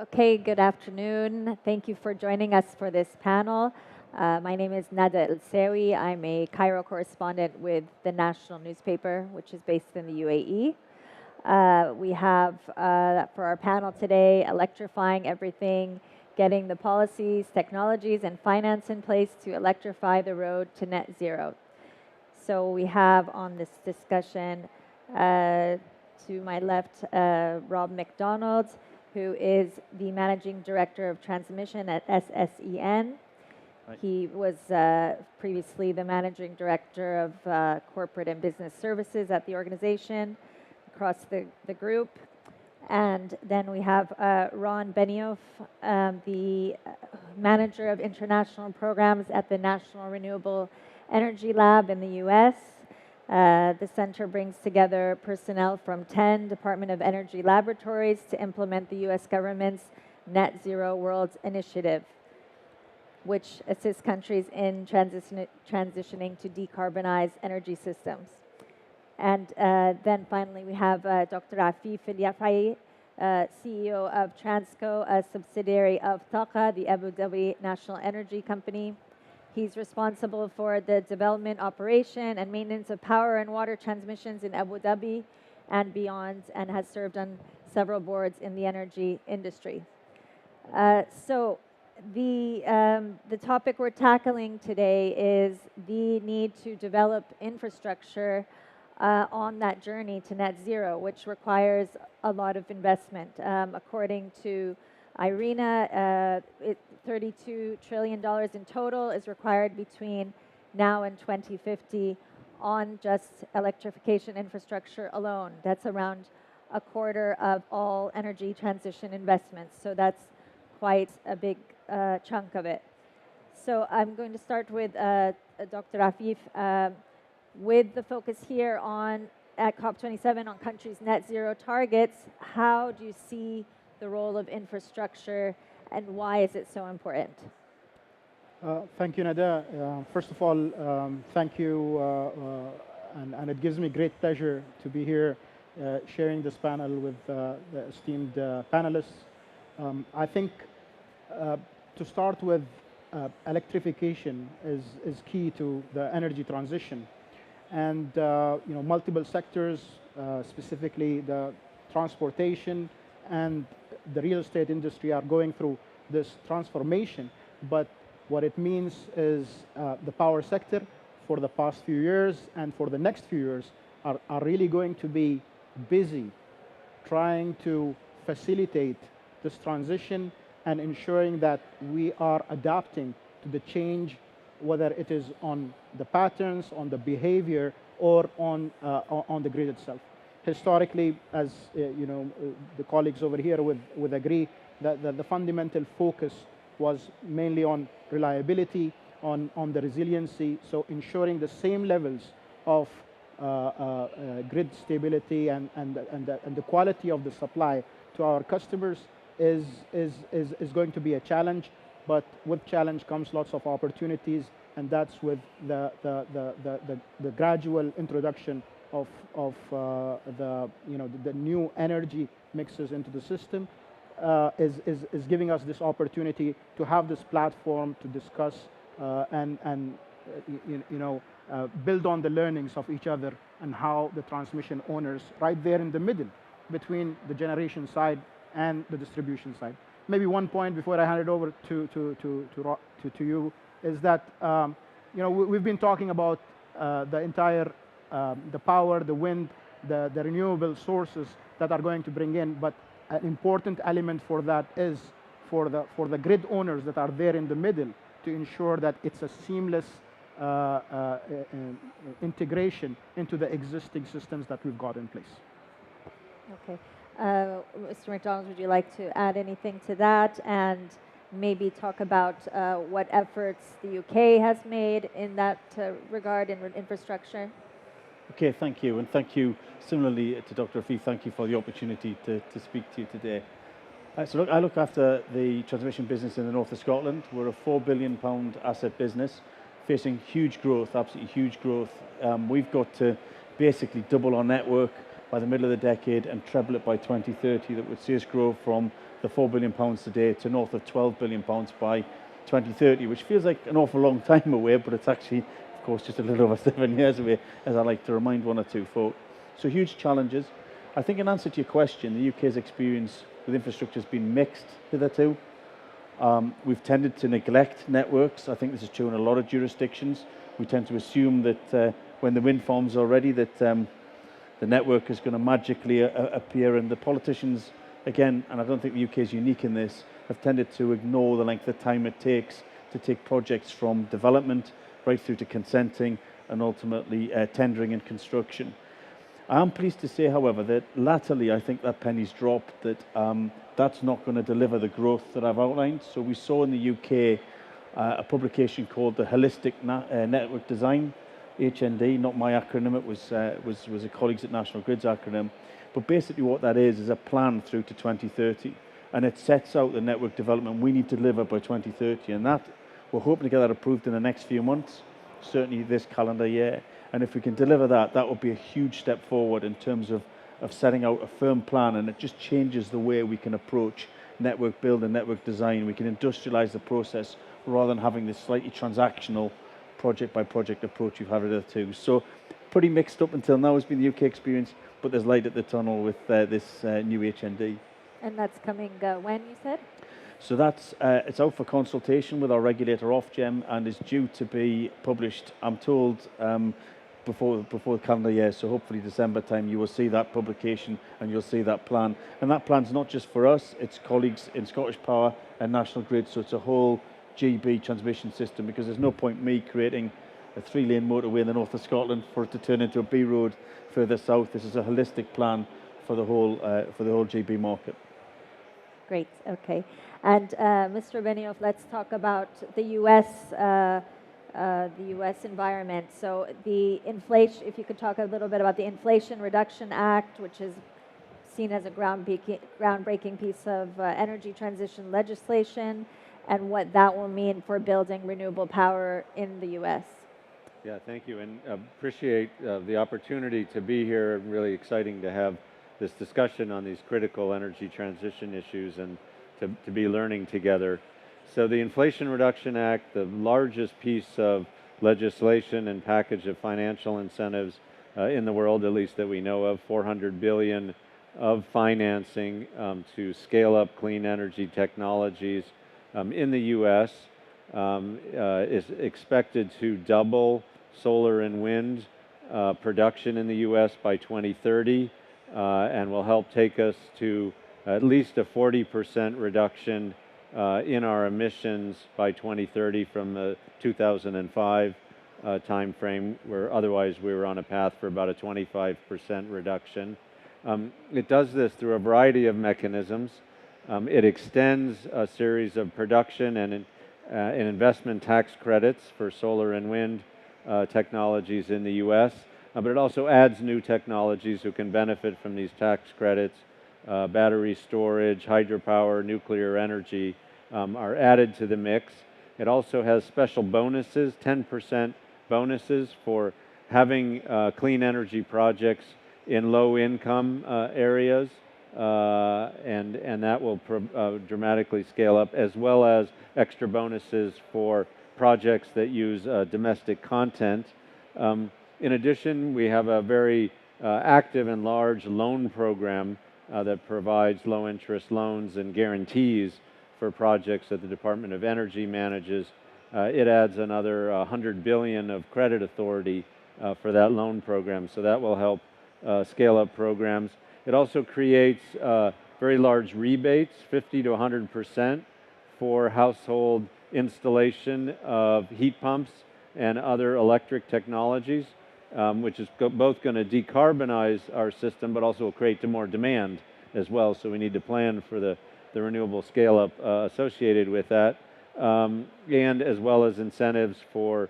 Okay, good afternoon. Thank you for joining us for this panel. My name is Nada El-Sawi. I'm a Cairo correspondent with the national newspaper, which is based in the UAE. We have, for our panel today, Electrifying Everything, Getting the Policies, Technologies, and Finance in Place to Electrify the Road to Net Zero. So we have on this discussion, to my left, Rob McDonald, who is the Managing Director of Transmission at SSEN. Right. He was previously the Managing Director of Corporate and Business Services at the organization across the group. And then we have Ron Benioff, the Manager of International Programs at the National Renewable Energy Lab in the US. The center brings together personnel from 10 Department of Energy laboratories to implement the US government's Net Zero World Initiative, which assists countries in transitioning to decarbonize energy systems. And then finally, we have Dr. Afif El-Yafai, CEO of Transco, a subsidiary of TAQA, the Abu Dhabi National Energy Company. He's responsible for the development, operation, and maintenance of power and water transmissions in Abu Dhabi and beyond, and has served on several boards in the energy industry. So the topic we're tackling today is the need to develop infrastructure on that journey to net zero, which requires a lot of investment. According to IRENA, $32 trillion in total is required between now and 2050 on just electrification infrastructure alone. That's around a quarter of all energy transition investments. So that's quite a big chunk of it. So I'm going to start with Dr. Afif. With the focus here on at COP27 on countries' net zero targets, how do you see the role of infrastructure and why is it so important? Thank you, Nada. First of all, thank you, and it gives me great pleasure to be here sharing this panel with the esteemed panelists. I think to start with, electrification is key to the energy transition. And multiple sectors, specifically the transportation and the real estate industry, are going through this transformation. But what it means is the power sector for the past few years and for the next few years are really going to be busy trying to facilitate this transition and ensuring that we are adapting to the change, whether it is on the patterns, on the behavior, or on the grid itself. Historically, as the colleagues over here would agree, that the fundamental focus was mainly on reliability, on the resiliency, so ensuring the same levels of grid stability and the quality of the supply to our customers is going to be a challenge. But with challenge comes lots of opportunities, and that's with the gradual introduction of the new energy mixes into the system is giving us this opportunity to have this platform to discuss and build on the learnings of each other and how the transmission owners right there in the middle between the generation side and the distribution side. Maybe one point before I hand it over to you is that we've been talking about the entire the power, the wind, the renewable sources that are going to bring in, but an important element for that is for the grid owners that are there in the middle to ensure that it's a seamless integration into the existing systems that we've got in place. Okay. Mr. McDonald, would you like to add anything to that and maybe talk about what efforts the UK has made in that regard in infrastructure? Okay, thank you. And thank you similarly to Dr. Afif. Thank you for the opportunity to speak to you today. So look, I look after the transmission business in the north of Scotland. We're a £4 billion asset business facing huge growth, absolutely huge growth. We've got to basically double our network by the middle of the decade and treble it by 2030. That would see us grow from the £4 billion today to north of £12 billion by 2030, which feels like an awful long time away, but it's actually, of course, just a little over 7 years away, as I like to remind one or two folk. So huge challenges. I think in answer to your question, the UK's experience with infrastructure has been mixed hitherto. We've tended to neglect networks. I think this is true in a lot of jurisdictions. We tend to assume that when the wind farms are ready, that the network is going to magically appear, and the politicians, again, and I don't think the UK is unique in this, have tended to ignore the length of time it takes to take projects from development right through to consenting and ultimately tendering and construction. I am pleased to say, however, that latterly I think that penny's dropped, that that's not going to deliver the growth that I've outlined. So we saw in the UK a publication called the Holistic Network Design, HND, not my acronym, it was a colleagues at National Grid's acronym. But basically what that is a plan through to 2030. And it sets out the network development we need to deliver by 2030. And that, we're hoping to get that approved in the next few months, certainly this calendar year. And if we can deliver that, that will be a huge step forward in terms of setting out a firm plan, and it just changes the way we can approach network build and network design. We can industrialize the process rather than having this slightly transactional project by project approach we've had hitherto. So pretty mixed up until now has been the UK experience, but there's light at the tunnel with this new HND. And that's coming when, you said? So that's it's out for consultation with our regulator Ofgem and is due to be published, I'm told, before the calendar year. So hopefully December time you will see that publication and you'll see that plan. And that plan's not just for us, it's colleagues in Scottish Power and National Grid, so it's a whole GB transmission system, because there's no point me creating a 3-lane motorway in the north of Scotland for it to turn into a B road further south. This is a holistic plan for the whole GB market. Great, okay. And Mr. Benioff, let's talk about the U.S. environment. So the inflation, if you could talk a little bit about the Inflation Reduction Act, which is seen as a groundbreaking piece of energy transition legislation, and what that will mean for building renewable power in the U.S. Yeah, thank you, and appreciate the opportunity to be here. Really exciting to have this discussion on these critical energy transition issues and to be learning together. So the Inflation Reduction Act, the largest piece of legislation and package of financial incentives in the world, at least that we know of, $400 billion of financing to scale up clean energy technologies in the U.S., is expected to double solar and wind production in the U.S. by 2030, and will help take us to at least a 40% reduction in our emissions by 2030 from the 2005 time frame, where otherwise we were on a path for about a 25% reduction. It does this through a variety of mechanisms. It extends a series of production and investment tax credits for solar and wind technologies in the U.S., but it also adds new technologies who can benefit from these tax credits. Battery storage, hydropower, nuclear energy are added to the mix. It also has special bonuses, 10% bonuses for having clean energy projects in low-income areas, and that will dramatically scale up, as well as extra bonuses for projects that use domestic content. In addition, we have a very active and large loan program that provides low-interest loans and guarantees for projects that the Department of Energy manages. It adds another $100 billion of credit authority for that loan program, so that will help scale up programs. It also creates very large rebates, 50 to 100%, for household installation of heat pumps and other electric technologies, which is both going to decarbonize our system, but also will create more demand as well. So we need to plan for the renewable scale-up associated with that, and as well as incentives for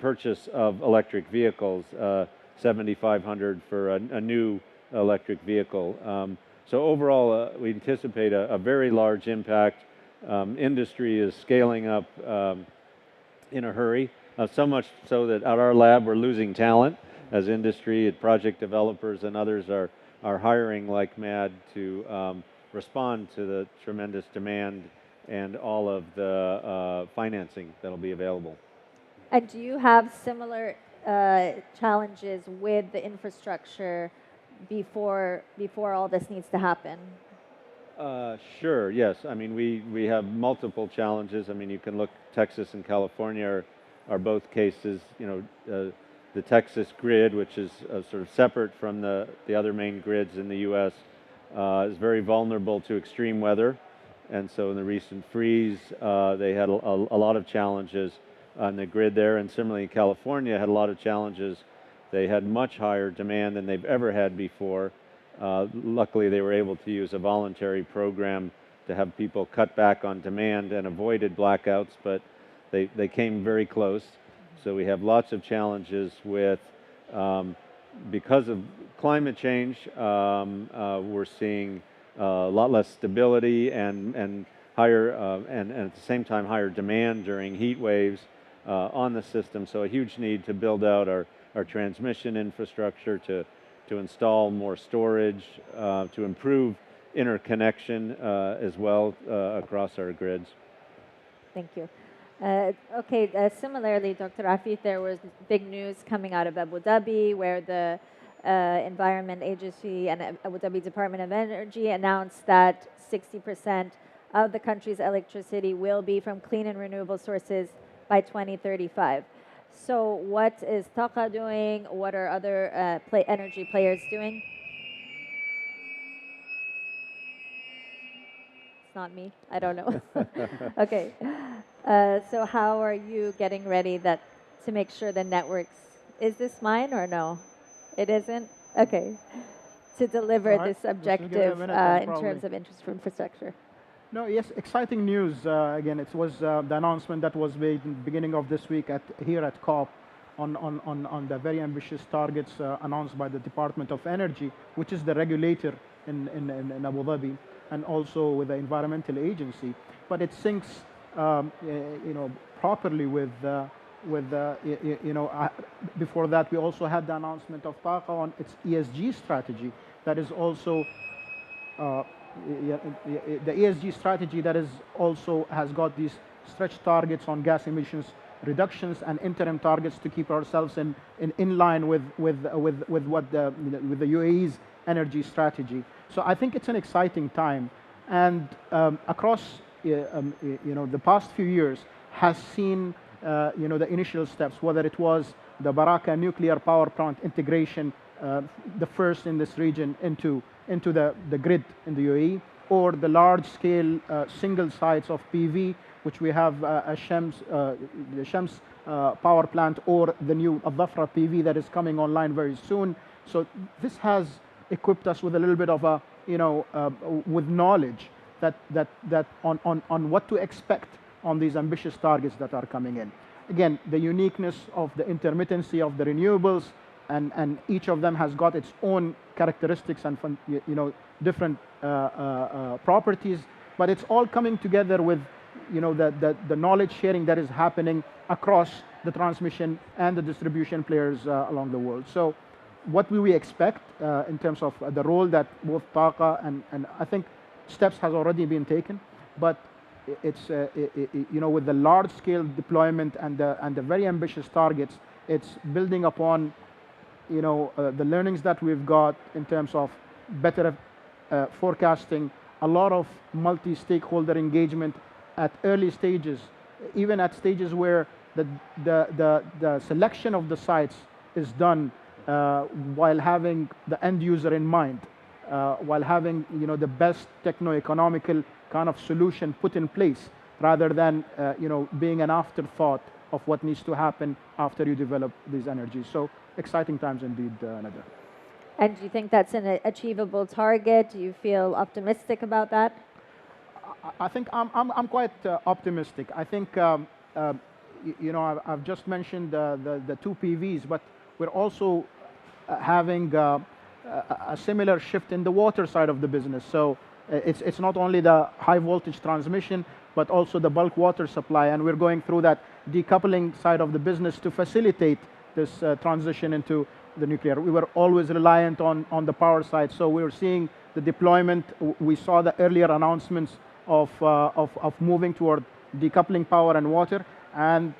purchase of electric vehicles, $7,500 for a new electric vehicle. So overall, we anticipate a very large impact. Industry is scaling up in a hurry, so much so that at our lab we're losing talent as industry, project developers and others are hiring like mad to respond to the tremendous demand and all of the financing that'll be available. And do you have similar challenges with the infrastructure before all this needs to happen? Sure, yes. I mean, we have multiple challenges. I mean, you can look, Texas and California are both cases. The Texas grid, which is sort of separate from the other main grids in the U.S., is very vulnerable to extreme weather. And so in the recent freeze, they had a lot of challenges on the grid there. And similarly, California had a lot of challenges. They had much higher demand than they've ever had before. Luckily, they were able to use a voluntary program to have people cut back on demand and avoided blackouts, but they came very close. So we have lots of challenges with, because of climate change, we're seeing a lot less stability and higher, and at the same time higher demand during heat waves on the system. So a huge need to build out our transmission infrastructure, to install more storage, to improve interconnection as well across our grids. Thank you. Okay, similarly, Dr. Afif, there was big news coming out of Abu Dhabi where the Environment Agency and Abu Dhabi Department of Energy announced that 60% of the country's electricity will be from clean and renewable sources by 2035. So what is TAQA doing? What are other energy players doing? It's not me. I don't know. Okay. So how are you getting ready to make sure the networks, is this mine or no? It isn't? Okay. To deliver All right. this objective in terms of infrastructure. No, yes, exciting news. Again, it was the announcement that was made in the beginning of this week here at COP on the very ambitious targets announced by the Department of Energy, which is the regulator in Abu Dhabi, and also with the Environmental Agency. But it syncs, properly with before that, we also had the announcement of TAQA on its ESG strategy. That is also the ESG strategy that is also has got these stretch targets on gas emissions reductions and interim targets to keep ourselves in line with what the UAE's energy strategy. So I think it's an exciting time, and across the past few years has seen the initial steps, whether it was the Baraka nuclear power plant integration, the first in this region into the grid in the UAE, or the large-scale single sites of PV, which we have the Shams power plant, or the new Al-Dhafra PV that is coming online very soon. So this has equipped us with a little bit of a, with knowledge that on what to expect on these ambitious targets that are coming in. Again, the uniqueness of the intermittency of the renewables, and each of them has got its own characteristics and different properties, but it's all coming together with the knowledge sharing that is happening across the transmission and the distribution players along the world. So what will we expect in terms of the role that both TAQA and I think steps has already been taken, but it's with the large scale deployment and the very ambitious targets, it's building upon the learnings that we've got in terms of better forecasting, a lot of multi-stakeholder engagement at early stages, even at stages where the selection of the sites is done while having the end user in mind, while having the best techno-economical kind of solution put in place, rather than being an afterthought of what needs to happen after you develop these energies. So exciting times indeed, Nada. And do you think that's an achievable target? Do you feel optimistic about that? I think I'm quite optimistic. I think I've just mentioned the two PVs, but we're also having a similar shift in the water side of the business. So it's not only the high voltage transmission, but also the bulk water supply, and we're going through that decoupling side of the business to facilitate this transition into the nuclear. We were always reliant on the power side, so we were seeing the deployment. We saw the earlier announcements of moving toward decoupling power and water, and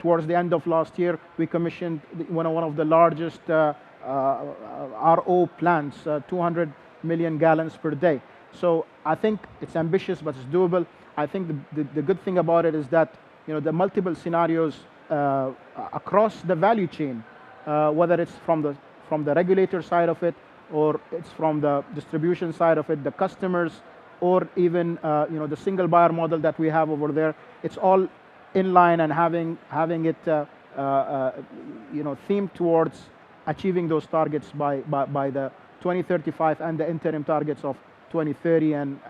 towards the end of last year, we commissioned one of the largest RO plants, 200 million gallons per day. So I think it's ambitious, but it's doable. I think the good thing about it is that the multiple scenarios across the value chain, whether it's from the regulator side of it, or it's from the distribution side of it, the customers, or even the single buyer model that we have over there, it's all in line and having it themed towards achieving those targets by the 2035 and the interim targets of 2030 and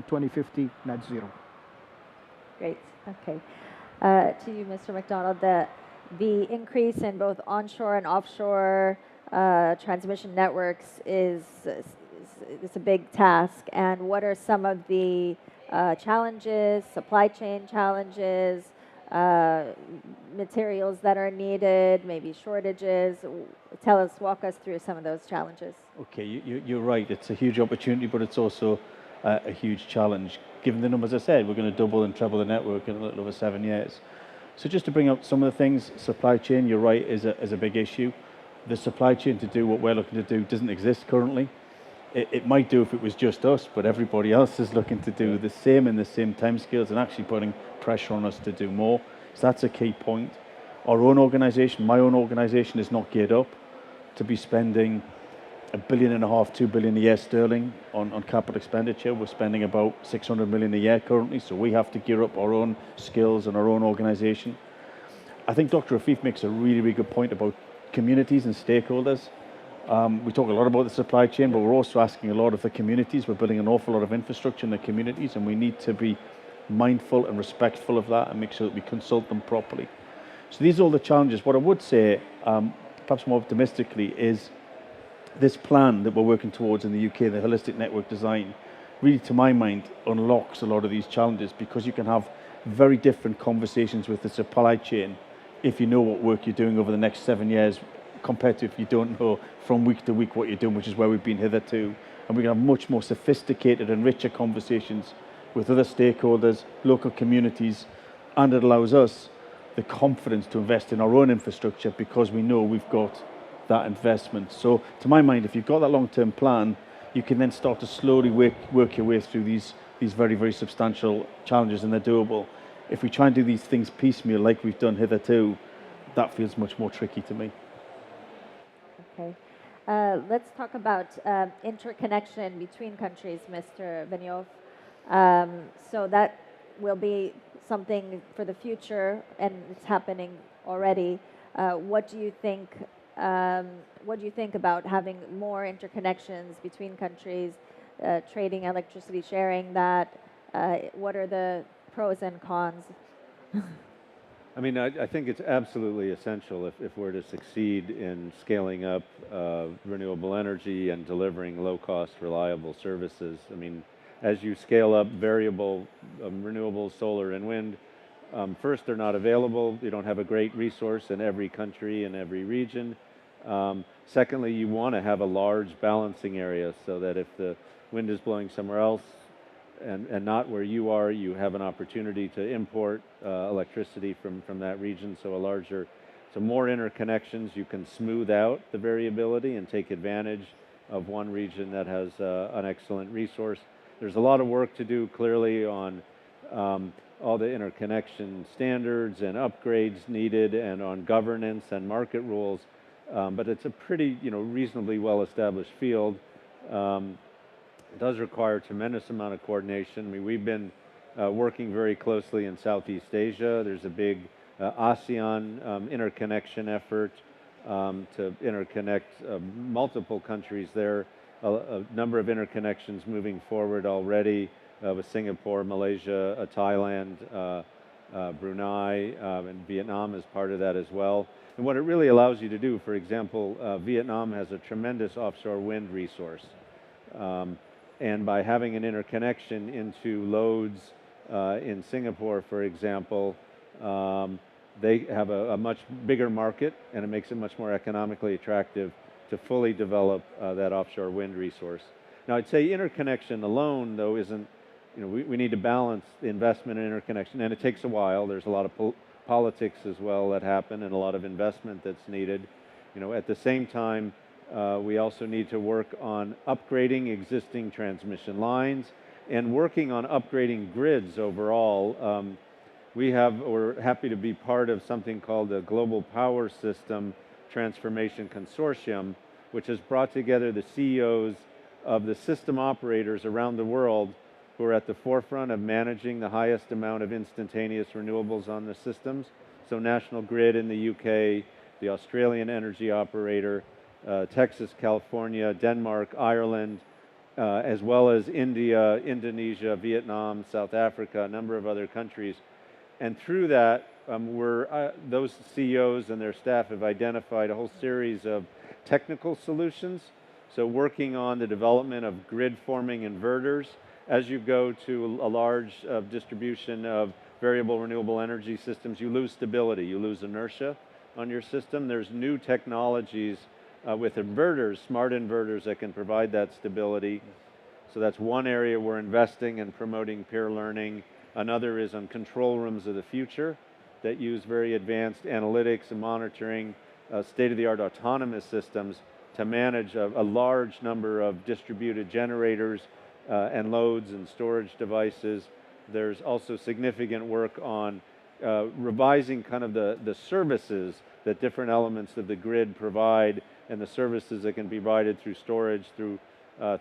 2050 net zero. Great. Okay. To you, Mr. McDonald, the increase in both onshore and offshore transmission networks is a big task. And what are some of the challenges, supply chain challenges, materials that are needed, maybe shortages? Walk us through some of those challenges. Okay, you're right. It's a huge opportunity, but it's also a huge challenge. Given the numbers I said, we're going to double and treble the network in a little over 7 years. So just to bring up some of the things, supply chain, you're right, is a big issue. The supply chain to do what we're looking to do doesn't exist currently. It might do if it was just us, but everybody else is looking to do the same in the same timescales and actually putting pressure on us to do more. So that's a key point. Our own organisation, my own organisation, is not geared up to be spending $1.5 billion, $2 billion a year sterling on capital expenditure. We're spending about 600 million a year currently, so we have to gear up our own skills and our own organisation. I think Dr. Afif makes a really, really good point about communities and stakeholders. We talk a lot about the supply chain, but we're also asking a lot of the communities. We're building an awful lot of infrastructure in the communities, and we need to be mindful and respectful of that and make sure that we consult them properly. So these are all the challenges. What I would say, perhaps more optimistically, is this plan that we're working towards in the UK, the holistic network design, really, to my mind, unlocks a lot of these challenges, because you can have very different conversations with the supply chain if you know what work you're doing over the next 7 years, compared to if you don't know from week to week what you're doing, which is where we've been hitherto. And we can have much more sophisticated and richer conversations with other stakeholders, local communities, and it allows us the confidence to invest in our own infrastructure because we know we've got that investment. So to my mind, if you've got that long-term plan, you can then start to slowly work your way through these very, very substantial challenges, and they're doable. If we try and do these things piecemeal like we've done hitherto, that feels much more tricky to me. Okay. Let's talk about interconnection between countries, Mr. Benioff. So that will be something for the future, and it's happening already. What do you think about having more interconnections between countries, trading electricity, sharing that? What are the pros and cons? I mean, I think it's absolutely essential if we're to succeed in scaling up renewable energy and delivering low-cost, reliable services. I mean, as you scale up variable renewables, solar and wind, first, they're not available. You don't have a great resource in every country and every region. Secondly, you want to have a large balancing area so that if the wind is blowing somewhere else and not where you are, you have an opportunity to import electricity from that region. So more interconnections, you can smooth out the variability and take advantage of one region that has an excellent resource. There's a lot of work to do, clearly, on all the interconnection standards and upgrades needed, and on governance and market rules. But it's a pretty, reasonably well-established field. It does require a tremendous amount of coordination. I mean, we've been working very closely in Southeast Asia. There's a big ASEAN interconnection effort to interconnect multiple countries there. A number of interconnections moving forward already with Singapore, Malaysia, Thailand, Brunei, and Vietnam is part of that as well. And what it really allows you to do, for example, Vietnam has a tremendous offshore wind resource. And by having an interconnection into loads in Singapore, for example, they have a much bigger market, and it makes it much more economically attractive to fully develop that offshore wind resource. Now, I'd say interconnection alone, though, isn't, we need to balance the investment in interconnection, and it takes a while. There's a lot of politics as well that happen and a lot of investment that's needed. At the same time, we also need to work on upgrading existing transmission lines and working on upgrading grids overall. We're happy to be part of something called the Global Power System Transformation Consortium, which has brought together the CEOs of the system operators around the world who are at the forefront of managing the highest amount of instantaneous renewables on the systems. So National Grid in the UK, the Australian energy operator, Texas, California, Denmark, Ireland, as well as India, Indonesia, Vietnam, South Africa, a number of other countries. And through that, those CEOs and their staff have identified a whole series of technical solutions. So working on the development of grid-forming inverters. As you go to a large distribution of variable renewable energy systems, you lose stability, you lose inertia on your system. There's new technologies with inverters, smart inverters that can provide that stability. So that's one area we're investing and promoting peer learning. Another is on control rooms of the future that use very advanced analytics and monitoring, state-of-the-art autonomous systems to manage a large number of distributed generators and loads and storage devices. There's also significant work on revising kind of the services that different elements of the grid provide and the services that can be provided through storage, through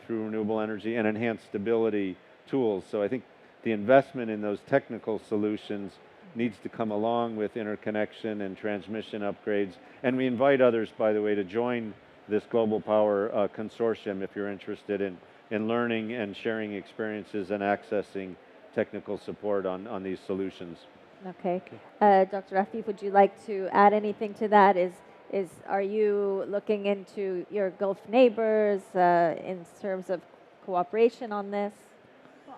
renewable energy and enhanced stability tools. So I think the investment in those technical solutions needs to come along with interconnection and transmission upgrades. And we invite others, by the way, to join this Global Power Consortium if you're interested in learning and sharing experiences and accessing technical support on these solutions. Okay. Dr. Rafif, would you like to add anything to that? Are you looking into your Gulf neighbors in terms of cooperation on this?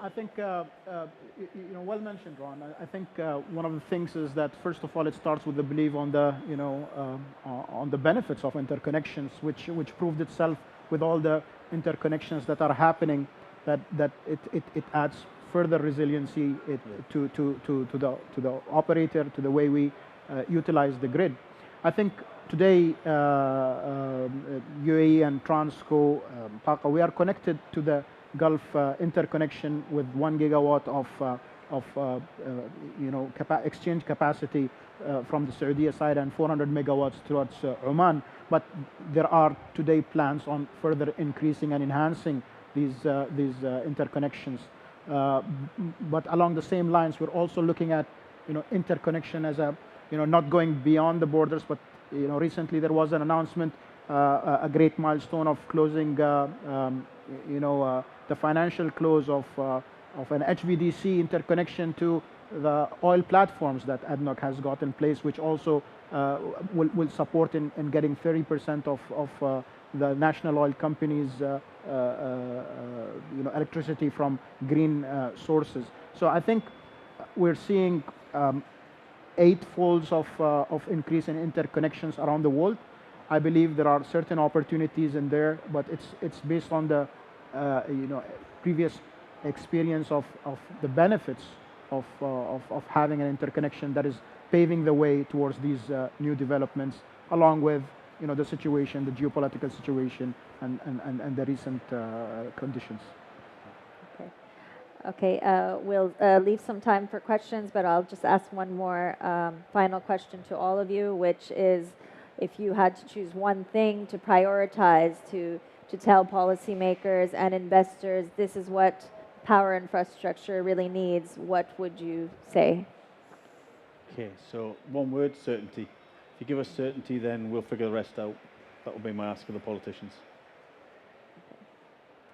I think, well mentioned, Ron. I think one of the things is that, first of all, it starts with the belief on the benefits of interconnections, which proved itself with all the interconnections that are happening, that it adds further resiliency to the operator, to the way we utilize the grid. I think today, UAE and Transco, TAQA, we are connected to the Gulf interconnection with 1 gigawatt of exchange capacity from the Saudi side and 400 megawatts towards Oman. But there are today plans on further increasing and enhancing these interconnections. But along the same lines, we're also looking at interconnection as not going beyond the borders. But recently there was an announcement, a great milestone of closing the financial close of an HVDC interconnection to the oil platforms that ADNOC has got in place, which also will support in getting 30% of the national oil companies' electricity from green sources. So I think we're seeing 8 folds of increase in interconnections around the world. I believe there are certain opportunities in there, but it's based on the previous experience of the benefits of having an interconnection that is paving the way towards these new developments, along with the situation, the geopolitical situation, and the recent conditions. Okay, we'll leave some time for questions, but I'll just ask one more final question to all of you, which is, if you had to choose one thing to prioritize to tell policymakers and investors this is what power infrastructure really needs, what would you say? Okay, so one word: certainty. If you give us certainty, then we'll figure the rest out. That will be my ask of the politicians.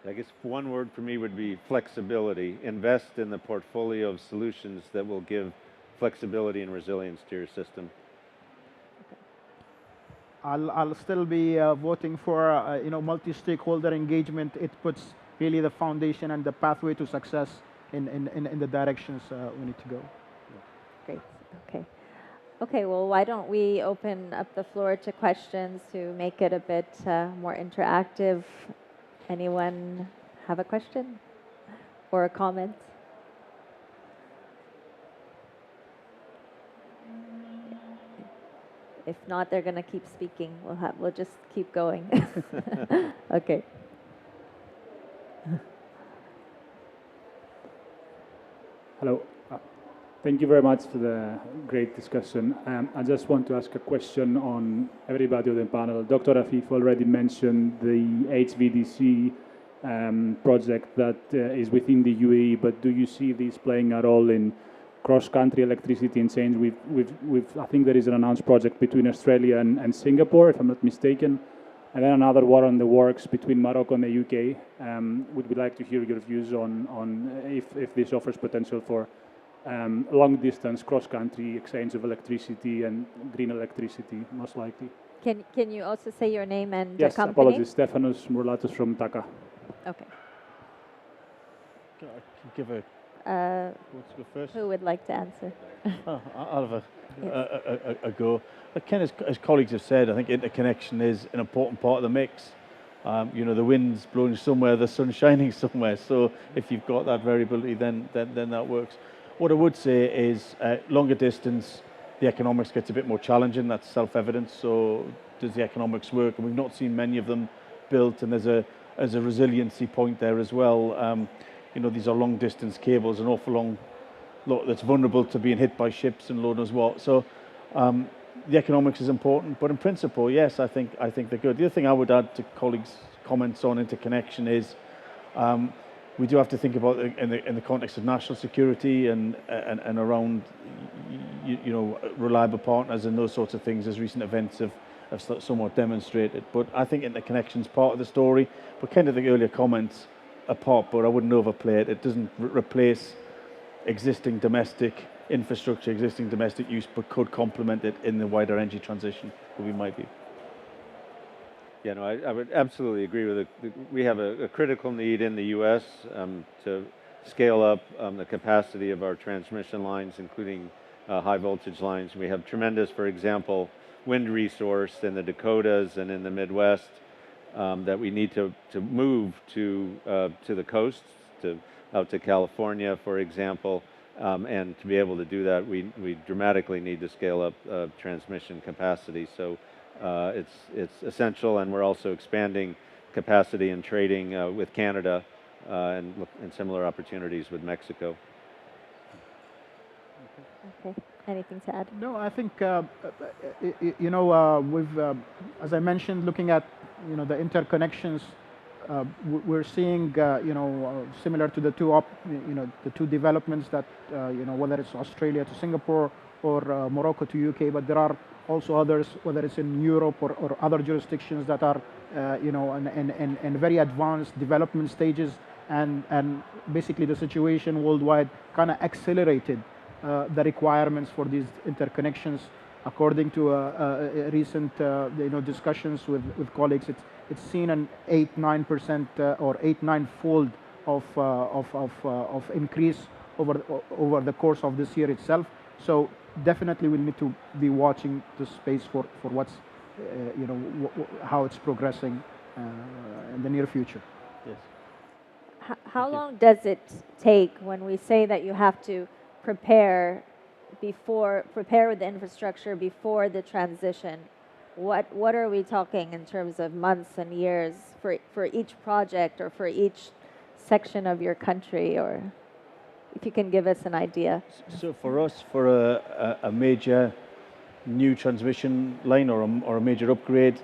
I guess one word for me would be flexibility. Invest in the portfolio of solutions that will give flexibility and resilience to your system. I'll still be voting for multi-stakeholder engagement. It puts really the foundation and the pathway to success in the directions we need to go. Great. Okay, well, why don't we open up the floor to questions to make it a bit more interactive? Anyone have a question or a comment? If not, they're going to keep speaking. We'll just keep going. Okay. Hello. Thank you very much for the great discussion. I just want to ask a question on everybody on the panel. Dr. Afif already mentioned the HVDC project that is within the UAE, but do you see this playing a role in cross-country electricity and change? I think there is an announced project between Australia and Singapore, if I'm not mistaken, and then another one on the works between Morocco and the UK. Would we like to hear your views on if this offers potential for long-distance cross-country exchange of electricity and green electricity, most likely. Can you also say your name and yes, company? Apologies, Stefanos Mourlatos from TAQA. Okay. I can give a. Want to go first? Who would like to answer? I'll have a go. Ken, as colleagues have said, I think interconnection is an important part of the mix. The wind's blowing somewhere, the sun's shining somewhere. So if you've got that variability, then that works. What I would say is longer distance, the economics gets a bit more challenging. That's self-evident. So does the economics work? And we've not seen many of them built. And there's a resiliency point there as well. These are long distance cables, an awful long lot that's vulnerable to being hit by ships and Lord knows what. So the economics is important, but in principle, yes, I think they're good. The other thing I would add to colleagues' comments on interconnection is we do have to think about in the context of national security and around reliable partners and those sorts of things, as recent events have somewhat demonstrated. But I think interconnection is part of the story. But kind of the earlier comments are part, but I wouldn't overplay it. It doesn't replace existing domestic infrastructure, existing domestic use, but could complement it in the wider energy transition, would be my view. Yeah, no, I would absolutely agree with it. We have a critical need in the U.S. To scale up the capacity of our transmission lines, including high voltage lines. We have tremendous, for example, wind resource in the Dakotas and in the Midwest that we need to move to the coasts, out to California, for example. And to be able to do that, we dramatically need to scale up transmission capacity. So it's essential, and we're also expanding capacity and trading with Canada and similar opportunities with Mexico. Okay. Anything to add? No, I think we've, as I mentioned, looking at the interconnections. We're seeing, similar to the two developments that, whether it's Australia to Singapore or Morocco to UK, but there are also others, whether it's in Europe or other jurisdictions that are, in very advanced development stages, and basically the situation worldwide kind of accelerated the requirements for these interconnections. According to recent, discussions with colleagues, it's seen an 8-9% or 8-9-fold of increase over the course of this year itself. So definitely we need to be watching the space for what's how it's progressing in the near future. Yes. How long does it take when we say that you have to prepare with the infrastructure before the transition? What are we talking in terms of months and years for each project or for each section of your country, or if you can give us an idea? So for us, for a major new transmission line or a major upgrade,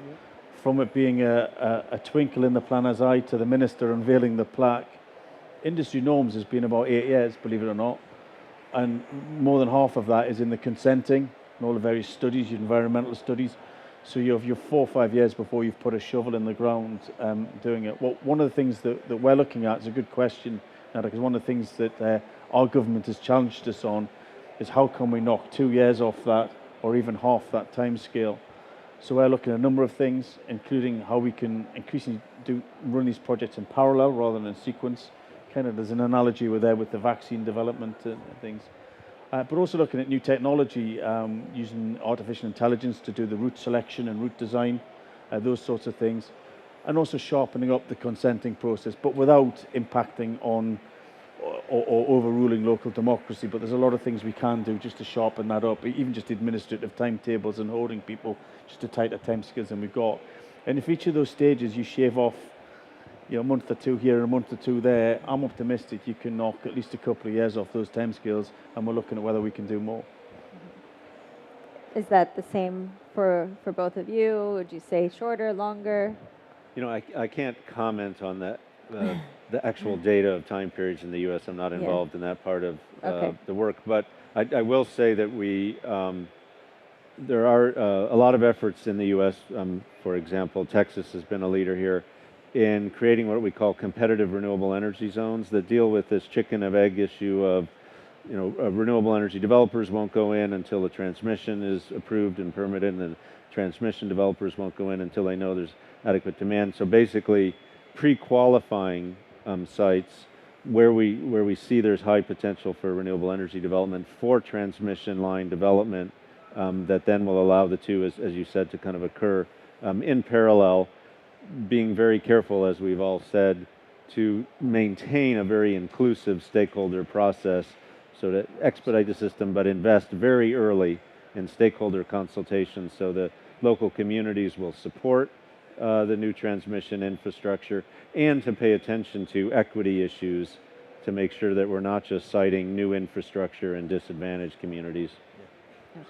from it being a twinkle in the planner's eye to the minister unveiling the plaque, industry norms has been about 8 years, believe it or not. And more than half of that is in the consenting and all the various studies, your environmental studies. So you have your 4 or 5 years before you've put a shovel in the ground doing it. Well, one of the things that we're looking at is a good question, because one of the things that our government has challenged us on is how can we knock 2 years off that or even half that time scale. So we're looking at a number of things, including how we can increasingly run these projects in parallel rather than in sequence. Kind of there's an analogy with the vaccine development and things. But also looking at new technology, using artificial intelligence to do the route selection and route design, those sorts of things. and also sharpening up the consenting process, but without impacting on or overruling local democracy. But there's a lot of things we can do just to sharpen that up, even just administrative timetables and holding people just to tighter timescales than we've got. And if each of those stages you shave off, a month or two here and a month or two there, I'm optimistic you can knock at least a couple of years off those timescales, and we're looking at whether we can do more. Is that the same for both of you? Would you say shorter, longer? I can't comment on that, the actual data of time periods in the U.S. I'm not involved in that part of the work, but I will say that there are a lot of efforts in the U.S. For example, Texas has been a leader here in creating what we call competitive renewable energy zones that deal with this chicken and egg issue of, renewable energy developers won't go in until the transmission is approved and permitted, and the transmission developers won't go in until they know there's adequate demand. So basically, pre-qualifying sites where we see there's high potential for renewable energy development for transmission line development, that then will allow the two, as you said, to kind of occur in parallel, being very careful, as we've all said, to maintain a very inclusive stakeholder process, so to expedite the system, but invest very early in stakeholder consultation so the local communities will support the new transmission infrastructure, and to pay attention to equity issues to make sure that we're not just citing new infrastructure in disadvantaged communities.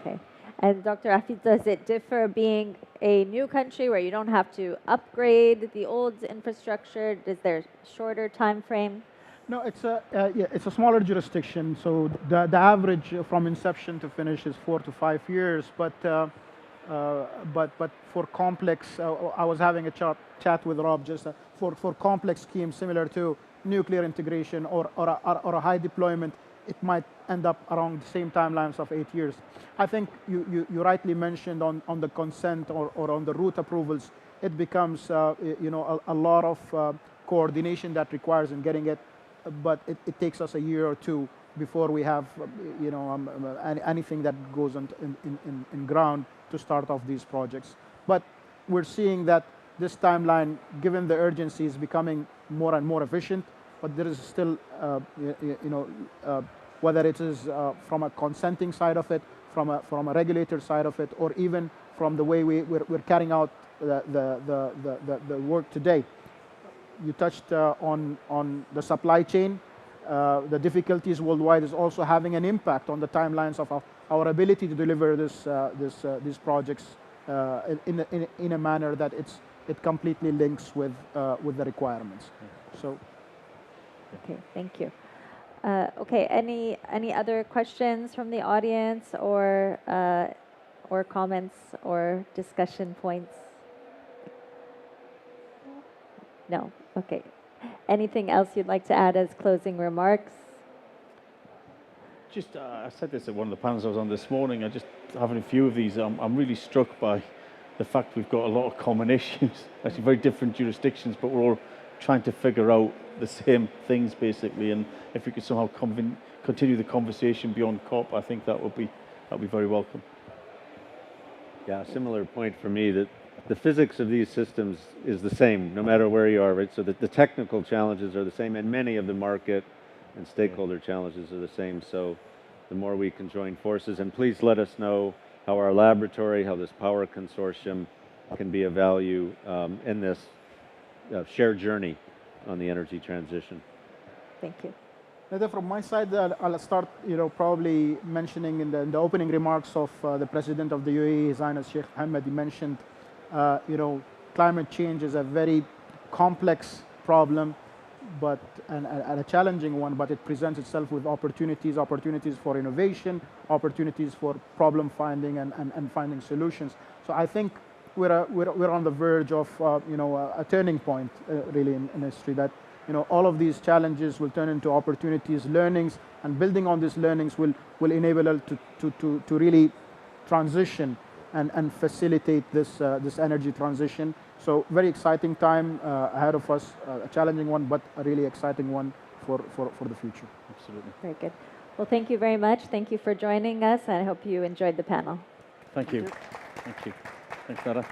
Okay. And Dr. Afif, does it differ being a new country where you don't have to upgrade the old infrastructure? Is there shorter time frame? No, it's a smaller jurisdiction, so the average from inception to finish is 4 to 5 years. But for complex, I was having a chat with Rob just for complex schemes similar to nuclear integration or a high deployment, it might end up around the same timelines of 8 years. I think you rightly mentioned on the consent or on the route approvals, it becomes a lot of coordination that requires in getting it, but it takes us a year or two before we have anything that goes in ground to start off these projects. But we're seeing that this timeline, given the urgency, is becoming more and more efficient, but there is still, whether it is from a consenting side of it, from a regulator side of it, or even from the way we're carrying out the work today. You touched on the supply chain. The difficulties worldwide is also having an impact on the timelines of our ability to deliver these projects in a manner that it completely links with the requirements. So. Okay, thank you. Okay, any other questions from the audience or comments or discussion points? No. Okay. Anything else you'd like to add as closing remarks? Just, I said this at one of the panels I was on this morning. I just having a few of these. I'm really struck by the fact we've got a lot of common issues, actually very different jurisdictions, but we're all trying to figure out the same things basically. And if we could somehow continue the conversation beyond COP, I think that would be very welcome. Yeah, similar point for me that the physics of these systems is the same no matter where you are, right? So that the technical challenges are the same, and many of the market and stakeholder challenges are the same. So the more we can join forces, and please let us know how our laboratory, how this power consortium can be of value in this shared journey on the energy transition. Thank you. Nada, from my side, I'll start, probably mentioning in the opening remarks of the President of the UAE, His Highness Sheikh Mohammed. He mentioned, climate change is a very complex problem, and a challenging one, but it presents itself with opportunities for innovation, opportunities for problem finding and finding solutions. So I think we're on the verge of a turning point really in history, that all of these challenges will turn into opportunities, learnings, and building on these learnings will enable us to really transition and facilitate this energy transition. So very exciting time ahead of us, a challenging one, but a really exciting one for the future. Absolutely. Very good. Well, thank you very much. Thank you for joining us, and I hope you enjoyed the panel. Thank you. Thank you. Thanks, Nada.